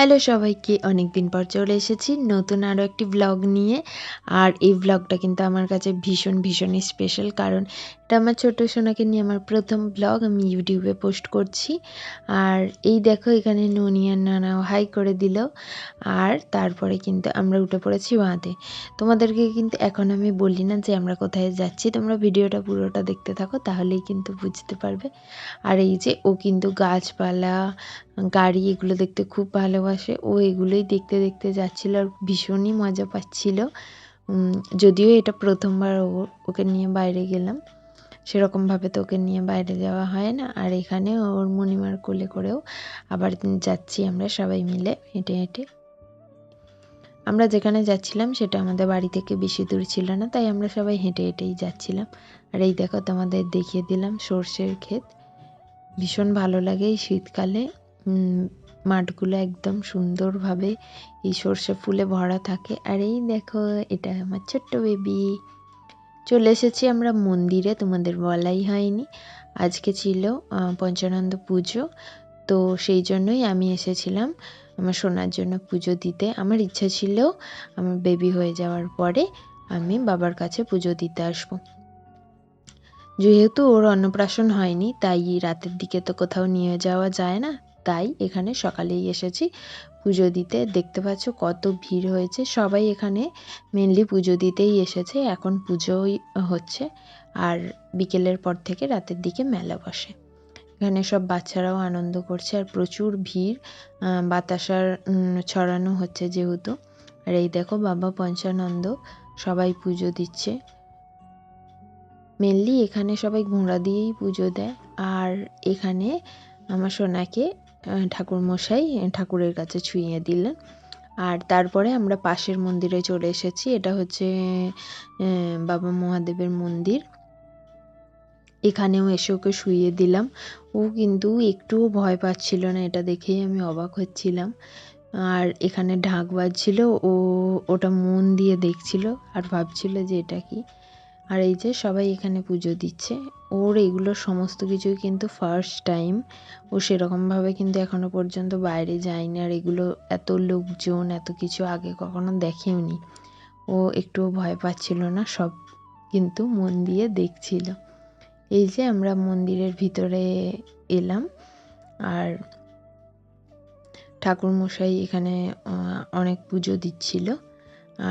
Hello সবাইকে, অনেকদিন পর চলে এসেছি নতুন আরও একটি ব্লগ নিয়ে। আর এই ব্লগটা কিন্তু আমার কাছে ভীষণই স্পেশাল, কারণ এটা আমার ছোট সোনাকে নিয়ে আমার প্রথম ব্লগ আমি ইউটিউবে পোস্ট করছি। আর এই দেখো, এখানে ননি আর নানাও হাই করে দিল। আর তারপরে কিন্তু আমরা উঠে পড়েছি বাঁধে। তোমাদেরকে কিন্তু এখন আমি বলি না যে আমরা কোথায় যাচ্ছি, তোমরা ভিডিওটা পুরোটা দেখতে থাকো, তাহলেই কিন্তু বুঝতে পারবে। আর এই যে ও কিন্তু গাছপালা, গাড়ি এগুলো দেখতে খুব ভালোবাসে। ও এগুলোই দেখতে দেখতে যাচ্ছিল আর ভীষণই মজা পাচ্ছিল। যদিও এটা প্রথমবার ওকে নিয়ে বাইরে গেলাম, সেরকমভাবে তো ওকে নিয়ে বাইরে যাওয়া হয় না। আর এখানে ওর মণিমার কোলে করেও আবার যাচ্ছি আমরা সবাই মিলে হেঁটে হেঁটে। আমরা যেখানে যাচ্ছিলাম সেটা আমাদের বাড়ি থেকে বেশি দূর ছিল না, তাই আমরা সবাই হেঁটে হেঁটেই যাচ্ছিলাম। আর এই দেখো, তোমাদের দেখিয়ে দিলাম সর্ষের ক্ষেত। ভীষণ ভালো লাগে এই শীতকালে। মাঠগুলো একদম সুন্দরভাবে এই সর্ষে ফুলে ভরা থাকে। আর এই দেখো, এটা আমার ছোট্ট বেবি। চলে এসেছি আমরা মন্দিরে, তোমাদের বলাই হয়নি। আজকে ছিল পঞ্চানন্দ পুজো, তো সেই জন্যই আমি এসেছিলাম আমার সোনার জন্য পুজো দিতে। আমার ইচ্ছা ছিল আমার বেবি হয়ে যাওয়ার পরে আমি বাবার কাছে পুজো দিতে আসবো। যেহেতু ওর অন্নপ্রাশন হয়নি, তাই রাতের দিকে তো কোথাও নিয়ে যাওয়া যায় না, তাই এখানে সকালেই এসেছি পুজো দিতে। দেখতে পাচ্ছ কত ভিড় হয়েছে, সবাই এখানে মেনলি পুজো দিতেই এসেছে। এখন পুজোই হচ্ছে, আর বিকেলের পর থেকে রাতের দিকে মেলা বসে। এখানে সব বাচ্চারাও আনন্দ করছে, আর প্রচুর ভিড়, বাতাসার ছড়ানো হচ্ছে যেহেতু। আর এই দেখো বাবা পঞ্চানন্দ, সবাই পুজো দিচ্ছে। মেনলি এখানে সবাই ঘোড়া দিয়েই পুজো দেয়। আর এখানে আমার সোনাকে ঠাকুরমশাই ঠাকুরের কাছে ছুঁয়ে দিলেন। আর তারপরে আমরা পাশের মন্দিরে চলে এসেছি। এটা হচ্ছে বাবা মহাদেবের মন্দির। এখানেও এসে ওকে শুইয়ে দিলাম। ও কিন্তু একটুও ভয় পাচ্ছিল না, এটা দেখেই আমি অবাক হচ্ছিলাম। আর এখানে ঢাক বাজছিল, ওটা মন দিয়ে দেখছিল আর ভাবছিল যে এটা কি। আর এই যে সবাই এখানে পুজো দিচ্ছে। ওর এগুলো সমস্ত কিছুই কিন্তু ফার্স্ট টাইম। ও সেরকমভাবে কিন্তু এখনো পর্যন্ত বাইরে যায়নি, আর এগুলো এত লোকজন এত কিছু আগে কখনো দেখেওনি। ও একটুও ভয় পাচ্ছিল না, সব কিন্তু মন দিয়ে দেখছিল। এই যে আমরা মন্দিরের ভিতরে এলাম, আর ঠাকুরমশাই এখানে অনেক পুজো দিচ্ছিল।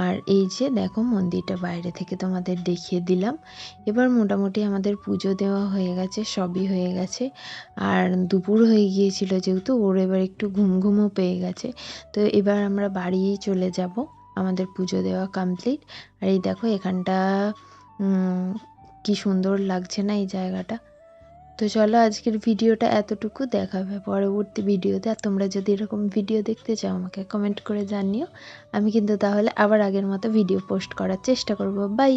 আর এই যে দেখো, মন্দিরটা বাইরে থেকে তোমাদের দেখিয়ে দিলাম। এবার মোটামুটি আমাদের পুজো দেওয়া হয়ে গেছে, সবই হয়ে গেছে। আর দুপুর হয়ে গিয়েছিল যেহেতু, ওর এবার একটু ঘুমও পেয়ে গেছে। তো এবার আমরা বাড়িই চলে যাব, আমাদের পুজো দেওয়া কমপ্লিট। আর এই দেখো এখানটা কি সুন্দর লাগছে না এই জায়গাটা। তো চলো, আজকের ভিডিওটা এতটুকু, দেখাবে পরবর্তী ভিডিওতে। আর তোমরা যদি এরকম ভিডিও দেখতে চাও আমাকে কমেন্ট করে জানিও, আমি কিন্তু তাহলে আবার আগের মতো ভিডিও পোস্ট করার চেষ্টা করব। বাই।